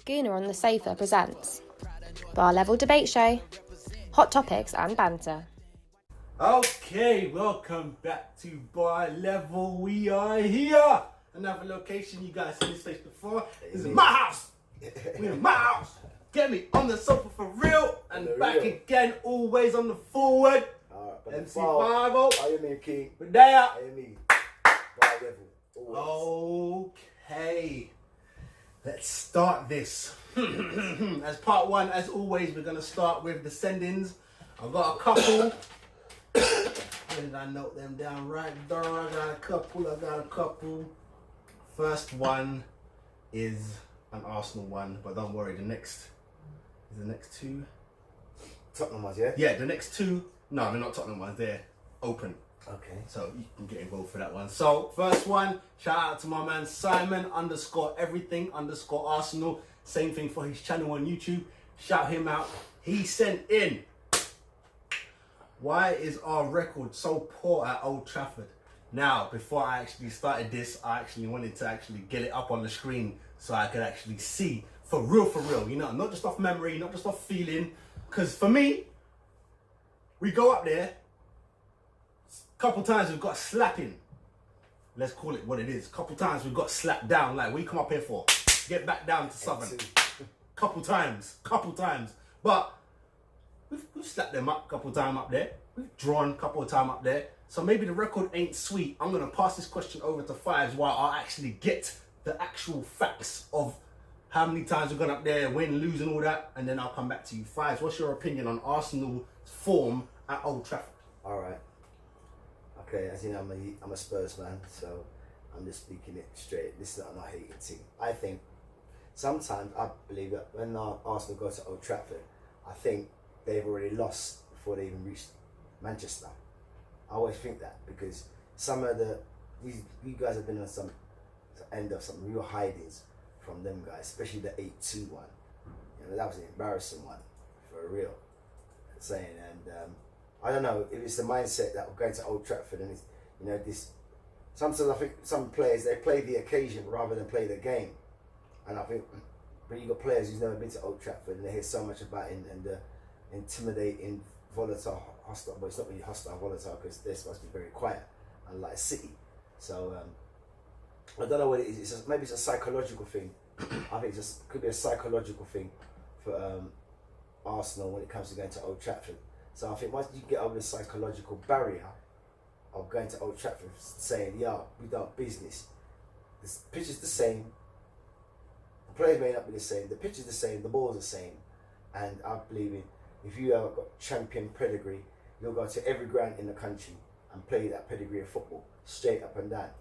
Schooner on the Sofa presents Bar Level Debate Show. Hot topics and banter. Okay, welcome back to Bar Level. We are here. Another location you guys seen this place before. This is my house. We in my house. Get me on the sofa for real. And back again, always on the forward. MC Bible. I am in King. We're there. I am in Bar Level. Always. Okay. Let's start this. As part one, as always, we're going to start with the send-ins. I've got a couple. Where did I note them down? Right there. I got a couple. First one is an Arsenal one, but don't worry, the next two. Tottenham ones, yeah? Yeah, the next two. No, they're not Tottenham ones. They're open. Okay. So you can get involved for that one. So first one, shout out to my man Simon _everything_Arsenal. Same thing for his channel on YouTube. Shout him out. He sent in, why is our record so poor at Old Trafford? Now, before I actually started this, I actually wanted to actually get it up on the screen so I could actually see for real, you know, not just off memory, not just off feeling. Because for me, we go up there, couple times we've got slapping. Let's call it what it is. Couple times we've got slapped down. Like, what you come up here for? Get back down to Southern. Couple times. But we've slapped them up a couple times up there. We've drawn a couple of times up there. So maybe the record ain't sweet. I'm going to pass this question over to Fives while I actually get the actual facts of how many times we've gone up there, win, lose and all that. And then I'll come back to you. Fives, what's your opinion on Arsenal's form at Old Trafford? All right. Okay, as you know, I'm a Spurs man, so I'm just speaking it straight. This is not a hating team. I think sometimes I believe that when Arsenal go to Old Trafford, I think they've already lost before they even reached Manchester. I always think that because some of you guys have been on some end of some real hidings from them guys, especially the 8-2 one. You know, that was an embarrassing one for real. Saying and. I don't know if it's the mindset that we're going to Old Trafford and it's, you know, this. Sometimes I think some players, they play the occasion rather than play the game, and I think when you got players who's never been to Old Trafford and they hear so much about it and the intimidating, volatile, hostile. But it's not really hostile, volatile because they're supposed to be very quiet, unlike City. So I don't know what it is. Maybe it's a psychological thing. I think it could be a psychological thing for Arsenal when it comes to going to Old Trafford. So I think once you get over the psychological barrier of going to Old Trafford saying, yeah, we done business. The pitch is the same. The players may not be the same. The pitch is the same. The ball's the same. And I believe if you have got champion pedigree, you'll go to every ground in the country and play that pedigree of football straight up and down.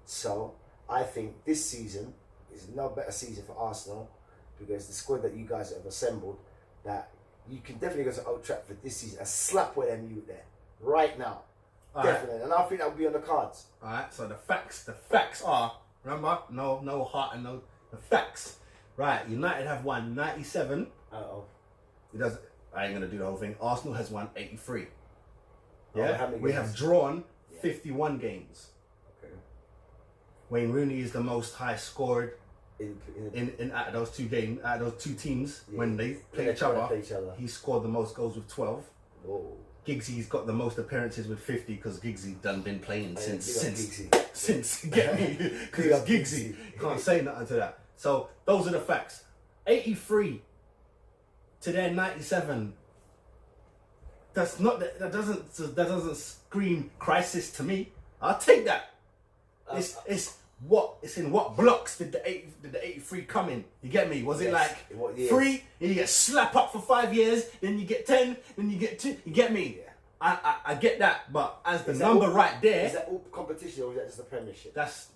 So I think this season is no better season for Arsenal because the squad that you guys have assembled, that you can definitely go to Old Trafford this season and slap with them you there right now. All definitely. Right. And I think that will be on the cards. Alright, so the facts are, remember, no heart and no the facts. Right, United have won 97. I ain't gonna do the whole thing. Arsenal has won 83. Yeah. We have drawn 51 games. Okay. Wayne Rooney is the most high scored in out of those two games, out of those two teams, when they play each other. He scored the most goals with 12. Whoa. Giggsy's got the most appearances with 50 because Giggsy done been playing since get me, because it's Giggsy. Can't say nothing to that. So those are the facts. 83 to their 97. That doesn't scream crisis to me. I'll take that. It's in what blocks did the 83 come in? You get me? Was it like 3, and you get slap up for 5 years, then you get 10, then you get 2? You get me? Yeah. I get that, but as the number right there, is that all competition or is that just the Premiership? That's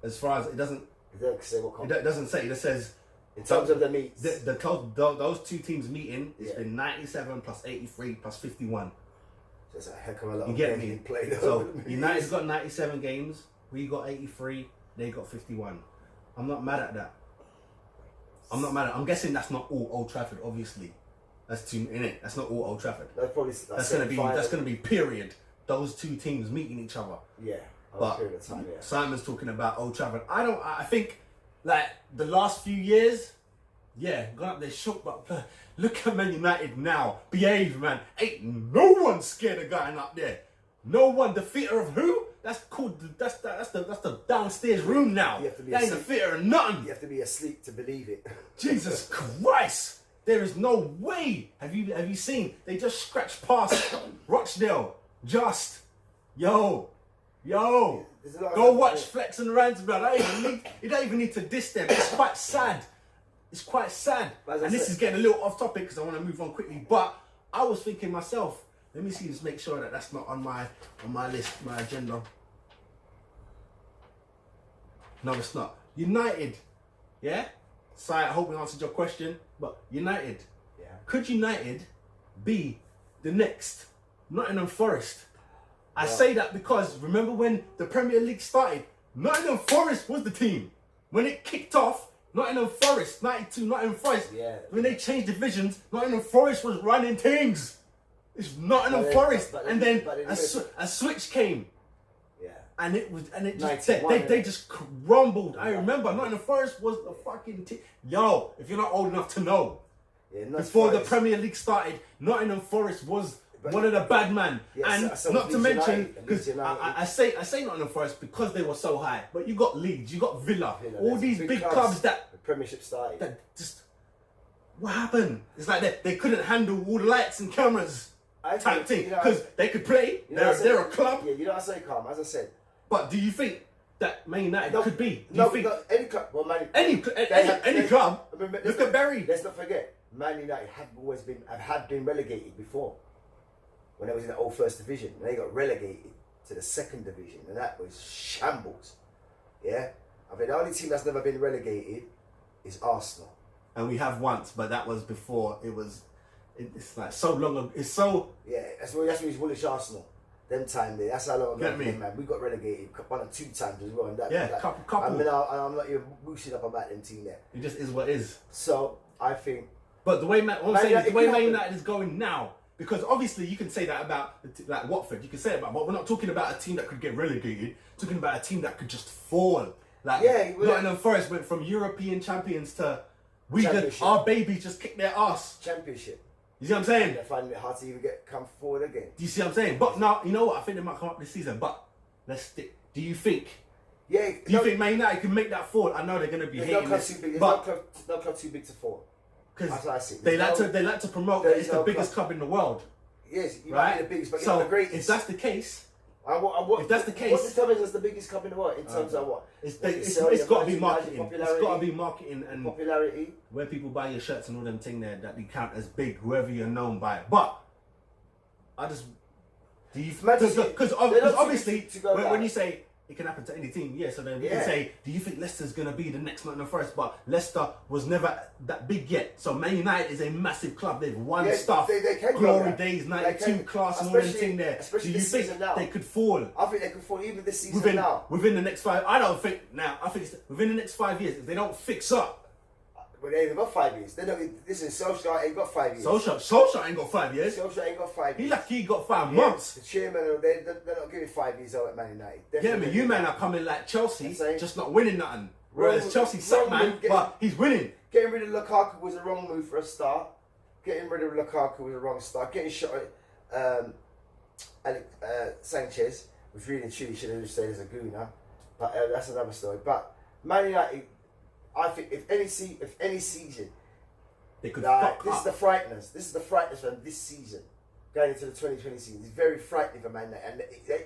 as far as it doesn't. It doesn't say what competition. It doesn't say. It just says in terms of the meets. Those two teams meeting, it's been 97 plus 83 plus 51. That's a heck of a lot. You get me? So United's got 97 games. We got 83, they got 51. I'm not mad at that. I'm guessing that's not all Old Trafford, obviously. That's too in it. That's not all Old Trafford. That's gonna be period. Those two teams meeting each other. Yeah. But time, Simon's talking about Old Trafford. I think like the last few years, Yeah, gone up there shook, but look at Man United now. Behave, man. Ain't no one scared of going up there. No one. The theatre of who? That's called. That's the downstairs room now. You have to be that ain't the asleep. theatre of nothing. You have to be asleep to believe it. Jesus Christ! There is no way. Have you seen? They just scratched past Rochdale. Just yo. There's a lot of Go stuff watch there. Flex and Rants, bro. You don't even need to diss them. It's quite sad. It's quite sad. But as I And this said- is getting a little off topic because I want to move on quickly. But I was thinking myself, let me see, just make sure that that's not on my list, my agenda. No, it's not. United, yeah? So I hope we answered your question. But United, Yeah. could United be the next Nottingham Forest? I say that because remember when the Premier League started, Nottingham Forest was the team. When it kicked off, Nottingham Forest, 92, Nottingham Forest. Yeah. When they changed divisions, Nottingham Forest was running things. It's Nottingham But then- Forest. but And then- then but then a switch came. Yeah. And it just 91, they innit? just crumbled. I remember Nottingham Forest was the fucking team. Yo, if you're not old enough to know, Yeah. Not before the Forest. Premier League started, Nottingham Forest was But- one of the bad man. Yes, and so not to Leeds mention, United, because Leeds United. I say Nottingham Forest because they were so high. But you got Leeds, you got Villa, all There's these big clubs that the Premiership started. just what happened? It's like they couldn't handle all the lights and cameras I type think, thing you know, because they could play. you know what I They're a said? club. Yeah, you know what I say, Calm. As I said, But do you think that Man United no, could be? Do no, you think no, any club. Well, Man, any club? Remember, Look at Bury. Let's not forget, Man United had been relegated before. When they was in the old first division, and they got relegated to the second division, and that was shambles. Yeah, I mean the only team that's never been relegated is Arsenal. And we have once, but that was before it was. It's like so long ago. It's so. Yeah, that's when he's Woolish Arsenal. Them time there, that's how long ago Get me? man. We got relegated 1 or 2 times as well. And that, Yeah, that, couple. I mean, I'm not even boosting up about them team there. It just is what it is. So I think But the way what I'm Man saying is United the way can Man happen. United is going now, because obviously you can say that about like Watford, you can say it about, but we're not talking about a team that could get relegated. Talking about a team that could just fall. Like Yeah, well, Nottingham Forest went from European champions to Championship. our babies just kicked their ass. Championship. You see what I'm saying? They're finding it hard to even come forward again. Do you see what I'm saying? But now you know what? I think they might come up this season. But let's stick. Do you think? Yeah. Do you think Man United can make that fall? I know they're going to be There's no hating club this, too big. There's but no club too big to fall. because That's what I see. they There's like no- to promote that there's it's the no biggest club. club in the world, Yes, you might right? be the biggest, but you're So not the greatest. if that's the case, What, if that's the case- what determines us the biggest club in the world in terms of what? it's Necessarily got to be imagine marketing. It's popularity, got to be marketing and popularity. where people buy your shirts and all them thing there that they count as big, whoever you're known by. But I just do you Man City, because they're not obviously to go when back. you say it can happen to any team, yeah. So then you Yeah. can say, do you think Leicester's gonna be the next Nottingham Forest? But Leicester was never that big yet. So Man United is a massive club. They've won Yeah, stuff, they can go glory there. days, They 92 can, class, and all them especially- thing there. Do especially you this think season now. they could fall? I think they could fall even this season Within now. the next 5, I don't think now. I think it's within the next 5 years if they don't fix up. But they ain't got 5 years. They don't. Listen, Solskjaer ain't got 5 years. Solskjaer ain't got 5 years. Solskjaer ain't got 5 He years. lucky he got 5 Yeah, months. The chairman, they're not giving 5 years out at Man United. Yeah, Definitely. man, you man are coming like Chelsea, I'm saying- just not winning nothing. Whereas Wrong- Chelsea suck, wrong man, move, get- but he's winning. Getting rid of Lukaku was a wrong move for a start. Getting rid of Lukaku was a wrong start. Getting shot at Sanchez, which really and truly should have just stayed as a gooner. But that's another story. But Man United, I think if any season, They could like, fuck this is up. the frighteners. This is the frighteners from this season, going into the 2020 season. It's very frightening for Man United,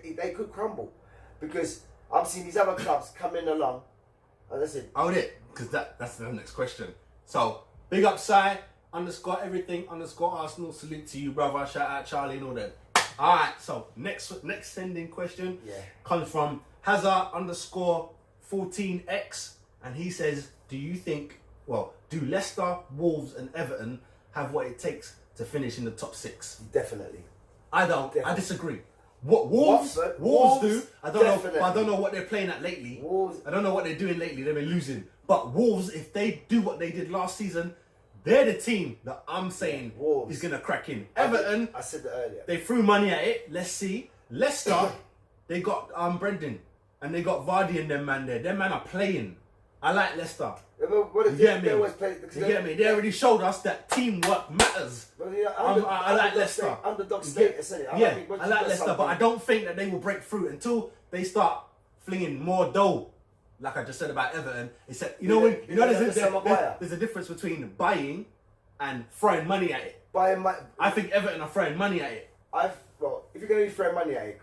and they could crumble because I'm seeing these other clubs coming along. And I said, Hold it, because that's the next question. So, big up Sai, _ everything, _ Arsenal. Salute to you, brother. Shout out Charlie and all that. Alright, so next sending question Yeah. comes from Hazard _ 14X, and he says, do Leicester, Wolves and Everton have what it takes to finish in the top 6? definitely. I don't. I Definitely. disagree. What Wolves Watford, Wolves do? Wolves, I don't know. definitely. But I don't know what they're playing at lately. Wolves- I don't know what they're doing lately. They've been losing. But Wolves, if they do what they did last season, they're the team that I'm saying Wolves. is gonna crack in. Everton, I said that earlier. they threw money at it. Let's see. Leicester, they got Brendan and they got Vardy and them man there. Them man are playing. I like Leicester. You get me? You get me? They already showed us that teamwork matters. I like Leicester. Underdog status, isn't it? I like Leicester, but I don't think that they will break through until they start flinging more dough. Like I just said about Everton, there's a difference between buying and throwing money at it. I think Everton are throwing money at it. If you're going to be throwing money at it,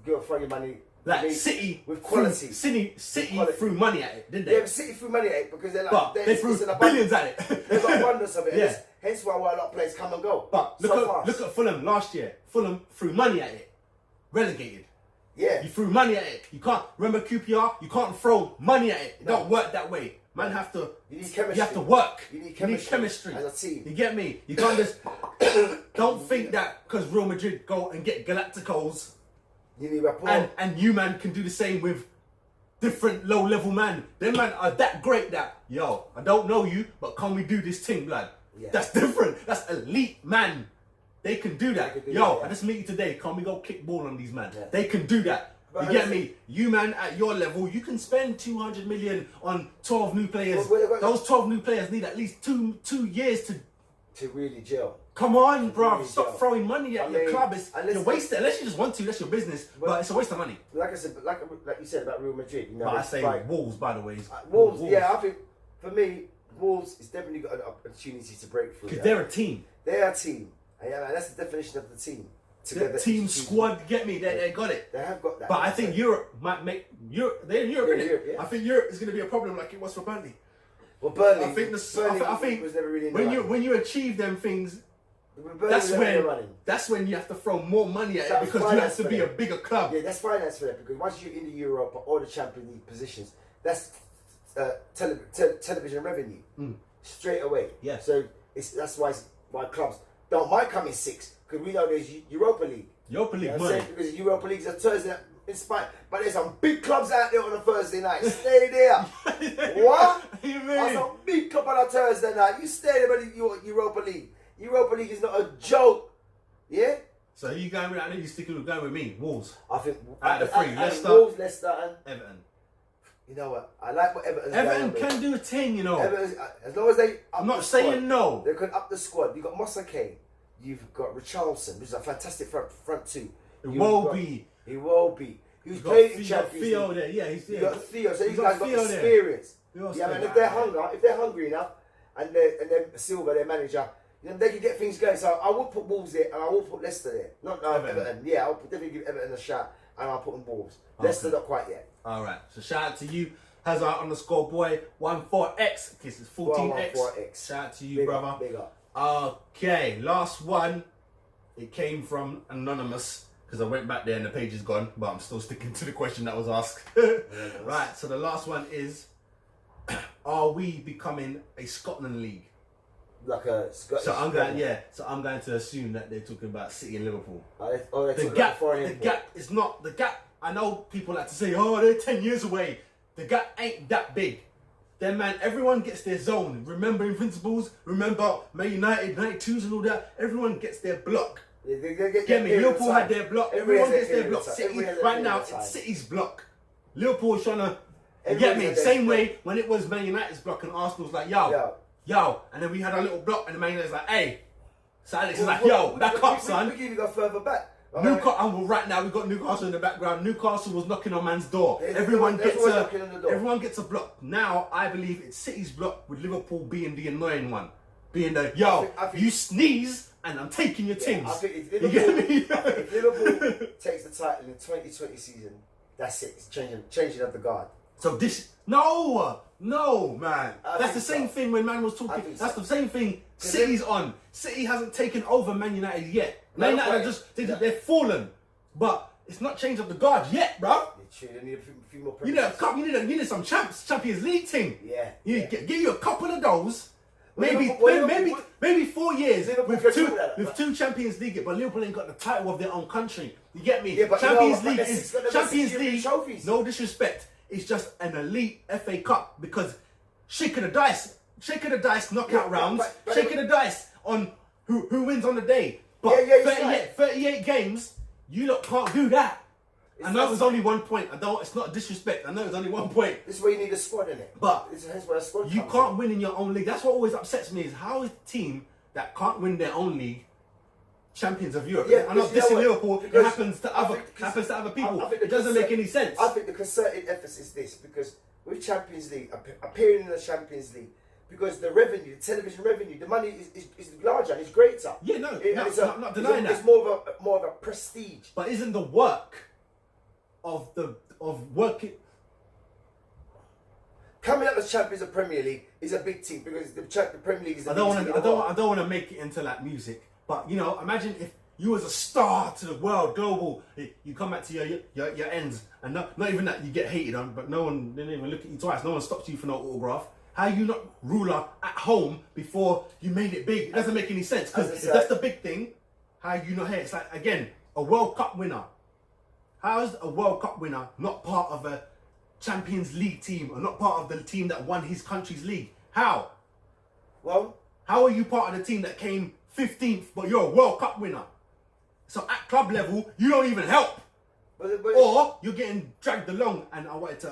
you got to throw your money. Like City with quality. City threw money at it, didn't they? Yeah, but City threw money at it because they're like, but they threw billions at it. They've got abundance of it. Yeah. Hence why a lot of players come and go. But look at Fulham last year. Fulham threw money at it. Relegated. Yeah. You threw money at it. You can't remember QPR. You can't throw money at it. It don't work that way. Man, have to. You need chemistry. You have to work. You need chemistry as a team. You get me? You can't just don't think that because Real Madrid go and get Galacticos. You need rapport. And you man can do the same with different low level man. Them man are that great that I don't know you, but can we do this thing, blood? Yeah. That's different. That's elite man. They can do that. I just meet you today. Can we go kick ball on these man? Yeah. They can do that. But you get me? You man at your level, you can spend 200 million on 12 new players. Those 12 new players need at least two years to really gel. Come on, bro. Stop throwing money at your club. You're wasting. Unless you just want to, that's your business. But it's a waste of money. Like I said, like you said about Real Madrid. But I say Wolves, by the way. Wolves. Yeah, I think for me, Wolves has definitely got an opportunity to break through. Because they're a team. They're a team. And that's the definition of the team. The team squad, get me? They got it. They have got that. But I think Europe might make they're in Europe, innit? Yeah. I think Europe is going to be a problem like it was for Burnley. Well, Burnley. I think was never really when you achieve them things. That's when you have to throw more money at it because you have to be a bigger club. Yeah, that's finance for them because once you're in the Europe or the Champions League positions, that's television revenue straight away. Yeah. So that's why clubs don't mind coming sixth because we know there's Europa League. Europa League money. Because Europa League's a Thursday night, but there's some big clubs out there on a Thursday night. Stay there. What? There's some big club on a Thursday night. You stay there in the Europa League. Europa League is not a joke. Yeah? So you going with, I know you're going with me, Wolves. I think out of the three, Wolves, Leicester and Everton. You know what? I like what Everton's Everton can do a thing, you know. Everton, as long as they I'm not saying no. They can up the squad. You've got Mossa Kane. You've got Richarlison, which is a fantastic front two. He will be. Who's played in Champions League. Theo there, yeah. You got Theo, so these guys got experience. Yeah, and if they're hungry enough, and then Silva, their manager, they can get things going. So I will put Wolves there, and I will put Leicester there. Not Everton. Yeah, I'll definitely give Everton a shot, and I'll put them Wolves. Okay. Leicester not quite yet. All right. So shout out to you, Hazard_boy 14X. This is 14X. Shout out to you, brother. Big up. Okay, last one. It came from Anonymous because I went back there and the page is gone, but I'm still sticking to the question that was asked. Right. So the last one is: are we becoming a Scotland league? Like a Scottish. So I'm going to assume that they're talking about City and Liverpool. The gap is not the gap. I know people like to say, oh, they're 10 years away. The gap ain't that big. Then man, everyone gets their zone. Remember Invincibles? Remember Man United, 92s and all that? Everyone gets their block. Get me? Liverpool had their block. Everyone gets their block. City, right now, it's City's block. Liverpool is trying to, get me? Same way when it was Man United's block and Arsenal's like, yo. And then we had our little block and the Man United's like, hey. So Alex is like, yo, back up, son. We can even go further back. Right now we've got Newcastle in the background. Newcastle was knocking on man's door. Everyone gets a block. Now I believe it's City's block with Liverpool being the annoying one. Being the you sneeze and I'm taking your things. I think if Liverpool takes the title in the 2020 season, that's it. It's changing of the guard. So this no man. That's the same thing when man was talking. That's the same thing City's on. City hasn't taken over Man United yet. Man United they're fallen, but it's not changed of the guard yet, bro. They need a few more. You need some Champions League team. Yeah. Give you a couple of those. Maybe 4 years with two Champions League, but Liverpool ain't got the title of their own country. You get me? Yeah, but Champions League. Trophies. No disrespect. It's just an elite FA Cup because shake of the dice, knockout rounds, shake of the dice on who wins on the day. But 38 games, you lot can't do that. I know it was only 1 point. It's not disrespect. I know it's only 1 point. This is where you need a squad in it. But this is where a squad you comes can't in. win in your own league. That's what always upsets me, is how is the team that can't win their own league champions of Europe? Yeah, I'm not because you dissing know what? Liverpool. It Because happens to I other think- happens to other people. I think It doesn't make any sense. I think the concerted emphasis is this, because with Champions League, appearing in the Champions League, because the revenue, the television revenue, the money is larger and it's greater. Yeah, no, I'm not denying that. It's more of a prestige. But isn't the work of working? Coming up as champions of Premier League is a big team, because the Premier League is. I don't want to make it into like music, but you know, imagine if you was a star to the world, global. You come back to your ends, and not even that you get hated on, but no one didn't even look at you twice. No one stops you for no autograph. How you not ruler at home before you made it big? It doesn't make any sense, because if that's the big thing, how you not here? It's like, again, a World Cup winner. How is a World Cup winner not part of a Champions League team, or not part of the team that won his country's league? How? Well, how are you part of the team that came 15th, but you're a World Cup winner? So at club level, you don't even help. Or you're getting dragged along, and I wanted to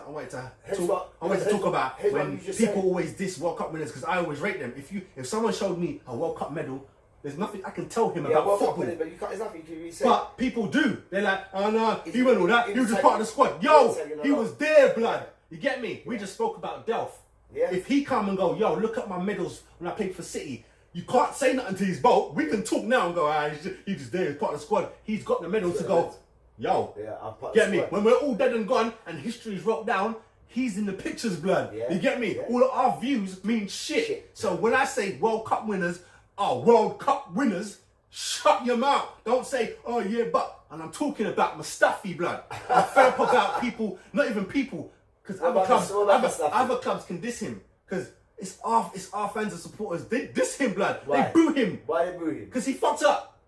talk about when people always diss World Cup winners, because I always rate them. If someone showed me a World Cup medal, there's nothing I can tell him about World football. Cup winning, but you can't, there's nothing you can say. But people do. They're like, oh no, he went all that. He was just part of the squad. Yo, he was there, blood. You get me? We just spoke about Delph. Yeah. If he come and go, yo, look at my medals when I played for City. You can't say nothing to his boat. We can talk now and go, he's just there, he's part of the squad. He's got the medal to go, yo, get me? When we're all dead and gone and history's wrote down, he's in the pictures, blood. Yeah. You get me? Yeah. All of our views mean shit. So when I say World Cup winners are World Cup winners, shut your mouth. Don't say, oh yeah, but. And I'm talking about Mustafi, blood. I'm fed up about people, not even people, because other clubs can diss him. Because it's our fans and supporters. They diss him, blood. Why? They boo him. Why they boo him? Because he fucked up.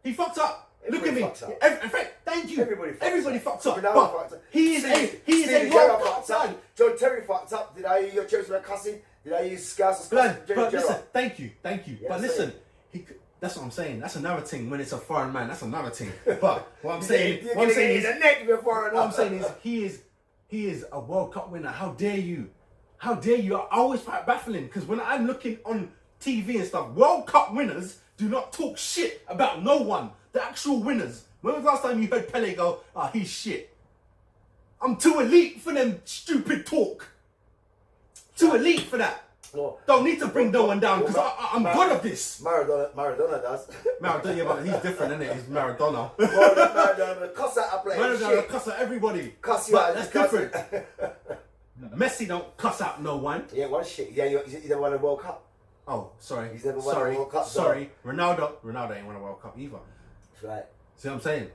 He fucked up. Everybody Look fucks at me. up. In fact, thank you. Everybody fucks up. Ronaldo But fucked up. he is a Gerrard World Cup fucked up. fan. John Terry fucked up. Did I hear your Chelsea man cussing? Did I use Scouts Blood, cussing? but listen, thank you. Yeah, but listen, that's what I'm saying. That's another thing. When it's a foreign man, that's another thing. But what I'm saying, is he is a World Cup winner. How dare you? How dare you? I always find it baffling, because when I'm looking on TV and stuff, World Cup winners do not talk shit about no one. The actual winners. When was the last time you heard Pele go, he's shit? I'm too elite for them stupid talk. Too elite for that. No. Don't need to bring no one down, because I'm good at this. Maradona does. Maradona, yeah, but he's different, isn't it? He's Maradona. Maradona cuss out a player. Maradona cuss at everybody. Cuss you But out. that's different. Messi don't cuss out no one. Yeah, what shit? Yeah, he's never won a World Cup. Oh, sorry. He's never won a World Cup. Sorry. Ronaldo ain't won a World Cup either. That's right. See what I'm saying?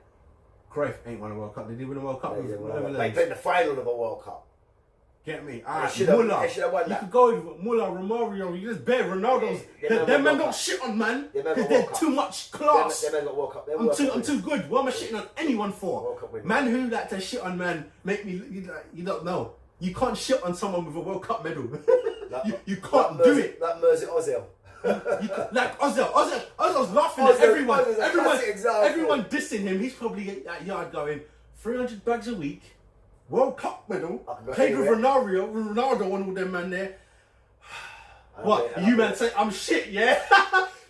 Cruyff ain't won a World Cup. Did he win a World Cup? They played in the final of a World Cup. Get me? They should have won You that. could go with Muller, Romario. You just bear Ronaldo's. Them men don't shit on, man. Because they're too much class. They got World Cup. I'm too good. What am I shitting on anyone for? World Cup winner. Man who like to shit on man make me. You don't know. You can't shit on someone with a World Cup medal. you can't do it. Like Mesut Ozil. Like Ozil's laughing at everyone. Everyone dissing him. He's probably at that yard going 300 bags a week. World Cup medal. Played with Ronaldo and all them man there. What? You man say I'm shit, yeah?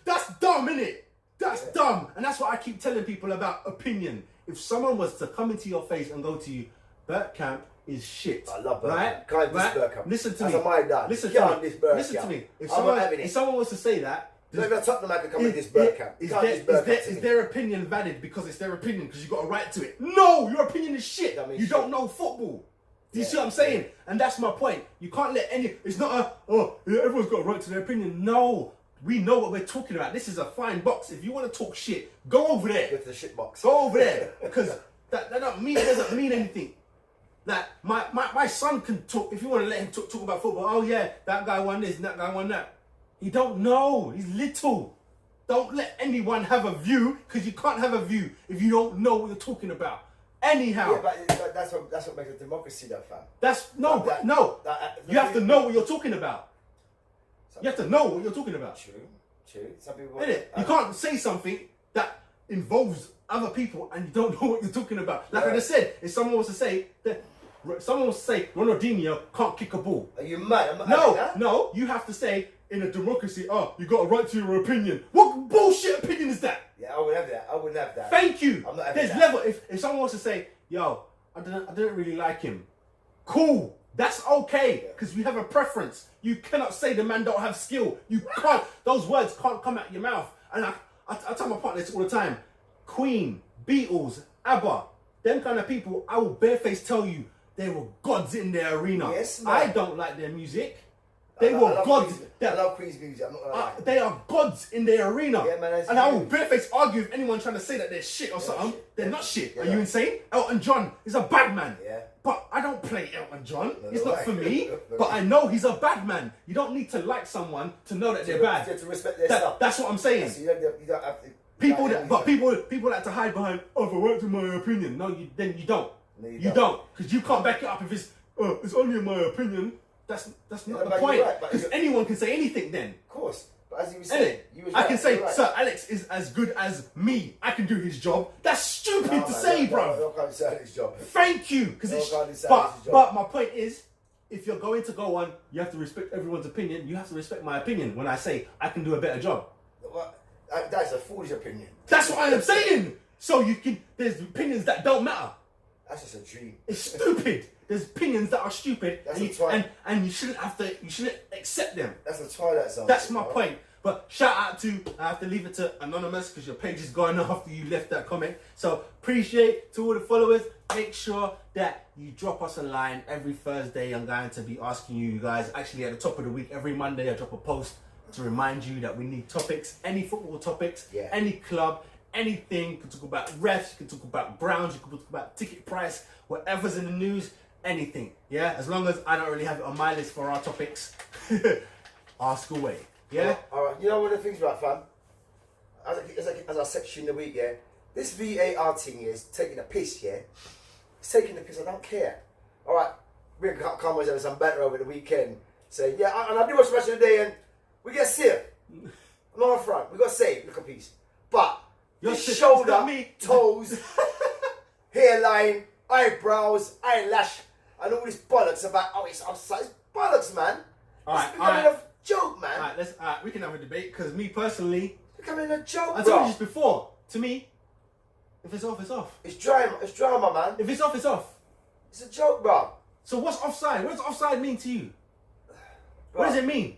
That's dumb, innit? That's dumb. And that's what I keep telling people about opinion. If someone was to come into your face and go to you, Bergkamp is shit. I love Bergkamp. Right? Can't diss Bergkamp. Listen to As me. a my dad. Listen Can't to me. diss Bergkamp. Listen to me. I'm not having it. If someone was to say that, not even a Tottenham man can come and diss Bergkamp. Is their opinion valid because it's their opinion, because you got a right to it? No, your opinion is shit. You don't know football. Do you see what I'm saying? Yeah. And that's my point. You can't let it's not everyone's got a right to their opinion. No, we know what we're talking about. This is a fine box. If you want to talk shit, go over there. Go to the shit box. Go over there. Because that doesn't mean anything. Like, my son can talk, if you want to let him talk about football, oh yeah, that guy won this and that guy won that. He don't know. He's little. Don't let anyone have a view, because you can't have a view if you don't know what you're talking about. Anyhow. Yeah, but that's what makes a democracy, though, fam. You have to know what you're talking about. You have to know what you're talking about. True. Some people. Innit? You can't say something that involves other people and you don't know what you're talking about. Like I just said, if someone was to say that Ronaldinho can't kick a ball. Are you mad? I'm not having that. No, you have to say in a democracy, you got a right to your opinion. What bullshit opinion is that? Yeah, I wouldn't have that. I wouldn't have that. Thank you. I'm not having There's that. level. If someone wants to say, yo, I didn't really like him. Cool. That's okay. Because we have a preference. You cannot say the man don't have skill. You can't. Those words can't come out your mouth. And I tell my partner this all the time. Queen, Beatles, ABBA, them kind of people, I will barefaced tell you they were gods in their arena. Yes, man. I don't like their music. They were gods. I love Queen's music. I'm not gonna lie. They are gods in their arena. Yeah, man, and I will barefaced argue with anyone trying to say that they're shit or something. Shit. They're not shit. Yeah. Are you insane? Elton John is a bad man. Yeah. But I don't play Elton John. No, It's no, not right. for me. No, But I know he's a bad man. You don't need to like someone to know that they're bad. To respect their stuff. That's what I'm saying. So you don't have to. People like to hide behind, if I worked in my opinion. No, then you don't. No, you don't. Because you can't back it up if it's only in my opinion. That's not the but point. you're right, Because anyone can say anything then. Of course. But as you were Innit? saying, you was I right, can say, you're right. Sir Alex is as good as me. I can do his job. That's stupid to say, bro. No, can't say his job. Thank you. No, can't say his But job. my point is, if you're going to go on, you have to respect everyone's opinion. You have to respect my opinion when I say I can do a better job. Well, that's a foolish opinion. That's what I am saying. So there's opinions that don't matter. That's just a dream. It's stupid. There's opinions that are stupid, That's and, a twat. and you shouldn't accept them. That's a Twilight Zone. That's my bro. point. But shout out to, I have to leave it to Anonymous because your page is gone after you left that comment. So appreciate to all the followers. Make sure that you drop us a line every Thursday. I'm going to be asking you guys, actually at the top of the week, every Monday I drop a post to remind you that we need topics, any football topics, Yeah. any club, anything. You can talk about refs, you can talk about grounds, you can talk about ticket price, whatever's in the news, anything. Yeah, as long as I don't really have it on my list for our topics, ask away. Yeah? All right. You know one of the things about fam? As I said to you in the week, yeah, this VAR thing here is taking a piss, yeah? It's taking the piss, I don't care. All right, we can come with some banter over the weekend. Say, yeah, and I do watch the match of the day and we get saved. I'm not on front, we got saved, look a piece. But your shoulder, toes, hairline, eyebrows, eyelash, and all this bollocks about, it's outside. It's bollocks, man. It's becoming a joke, man. Alright, we can have a debate because me personally, It's becoming a joke, I bro. told you this before. To me, if it's off, it's off. It's drama, man. If it's off, it's off. It's a joke, bro. So what's offside? What does offside mean to you? Bro, What does it mean?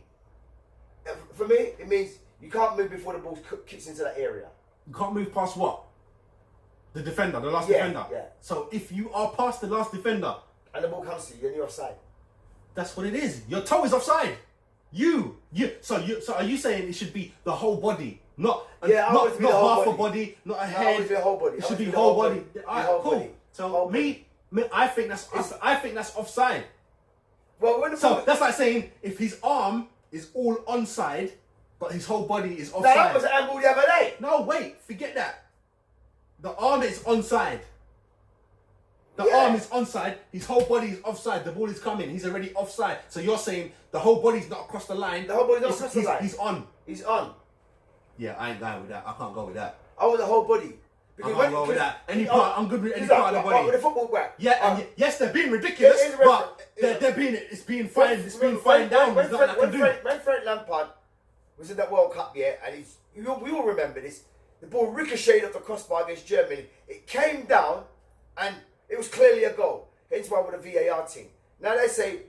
For me, it means you can't move before the ball kicks into that area. You can't move past what? The defender, the last Yeah, defender. yeah. So if you are past the last defender, And the ball comes to you and you're offside. that's what it is. Your toe is offside. So are you saying it should be the whole body, not Yeah, I not, want it to be not the whole half a body. body, not a I head. want it to be the whole body. It I should want be it to whole body. The Alright, whole cool. body. So Whole me, I think that's offside. Well, when the So ball, that's like saying if his arm is all onside, but his whole body is now, that offside. was an handball the other day. No, wait, forget that. The arm is onside. The Yeah. arm is onside, his whole body is offside, the ball is coming, he's already offside. So you're saying the whole body's not across the line. The whole body's not He's- across the line. He's on. He's on. Yeah, I ain't going with that. I can't go with that. I want the whole body. I can't go with that. Any part, I'm good with any part of the body. With the football back. Yeah, and yes, they're being ridiculous, it is but ridiculous. it's being fine. It's being fined down. There's nothing I can do. When Frank Lampard was in that World Cup, yeah, and we all remember this. The ball ricocheted off the crossbar against Germany. It came down, and it was clearly a goal. Hence why with the VAR thing. Now they say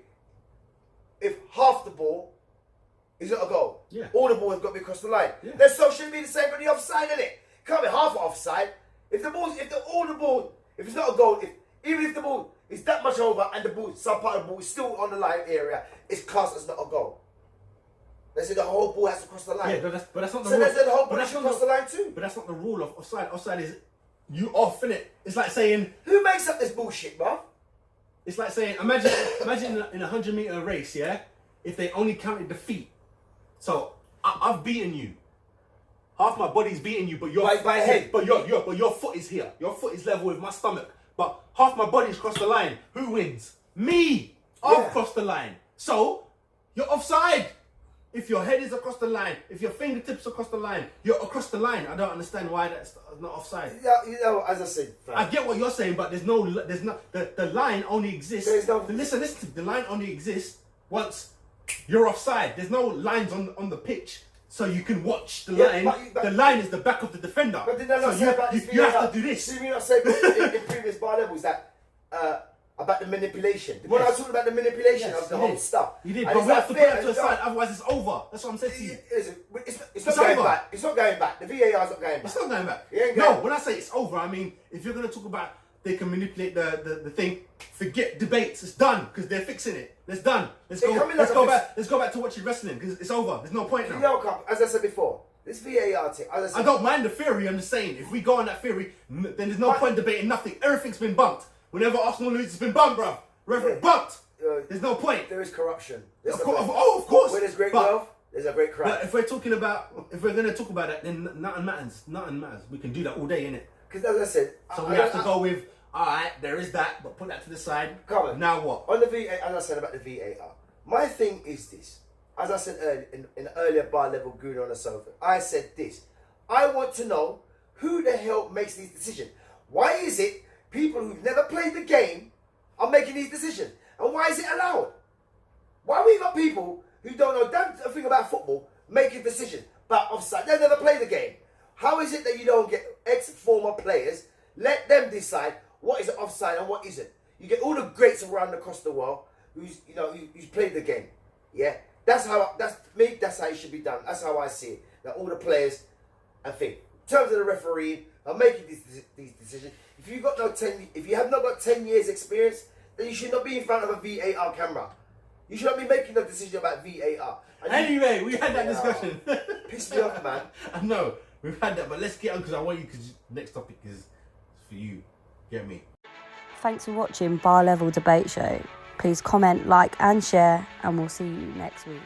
if half the ball is not a goal, Yeah. all the ball has got to be across the line. Yeah. Then so should it be the same for the offside, innit? Can't be half offside. If it's not a goal, even if the ball is that much over and some part of the ball is still on the line area, it's classed as not a goal. They say the whole ball has to cross the line. Yeah, but that's not the So rule. they said the whole But ball that's should not cross the line too. But that's not the rule of offside. Offside is you off, innit? It's like saying Who makes up this bullshit, bruv? It's like saying, imagine in a 100-meter race, yeah, if they only counted the feet. So I've beaten you. Half my body's beating you, but By head. But your foot is here. Your foot is level with my stomach. But half my body's crossed the line. Who wins? Me. I've Yeah. crossed the line. So you're offside. if your head is across the line, if your fingertips across the line, you're across the line. I don't understand why that's not offside. Yeah, you know, as I said, fam, I get what you're saying, but there's no, the line only exists. There's no- Listen, the line only exists once you're offside. There's no lines on the pitch, so you can watch the line. but- the line is the back of the defender. But did I not so say about this you VAR? have to do this. Did we not say in previous bar levels that about the manipulation? When I was talking about the manipulation of the you whole did. stuff. You did, and but it's we not have to put fair, that to the it's not- side, otherwise it's over. That's what I'm saying to you. It's not going over. back. It's not going back. The VAR's not going back. It's not going back. It ain't No, going when I say it's over, I mean, if you're going to talk about they can manipulate the thing, forget debates. It's done because they're fixing it. It's done. Let's They go. come in Let's like go a back. Let's go back to watching wrestling because it's over. There's no point now. You know, as I said before, this VAR thing. As I said, I don't mind the theory. I'm just saying, if we go on that theory, then there's no point debating nothing. Everything's been bumped. Whenever Arsenal loses, it's been bumped, bruv. Referee bumped. There's no point. there is corruption. Of course. Where there's great But- wealth, there's a great crowd. But if we're going to talk about that, then nothing matters. Nothing matters. We can do that all day, innit? Because as I said, So we have to go with, all right, there is that, but put that to the side. Come on. Now what? On the VAR, as I said about the VAR, my thing is this. As I said earlier, in earlier bar level Gooner on the sofa, I said this. I want to know who the hell makes these decisions. Why is it people who've never played the game are making these decisions? And why is it allowed? Why we got people who don't know damn thing about football making decisions about offside? They've never played the game. How is it that you don't get ex-former players, let them decide what is offside and what isn't? You get all the greats around across the world who's played the game. Yeah? That's how it should be done. That's how I see it. That all the players, I think, in terms of the referee, are making these decisions. If you have not got 10 years experience, then you should not be in front of a VAR camera. You should not be making a decision about VAR. Anyway, we had that discussion. Piss me off, man. I know, we've had that, but let's get on because I want you, because next topic is for you. Get me? Thanks for watching Bar Level Debate Show. Please comment, like and share, and we'll see you next week.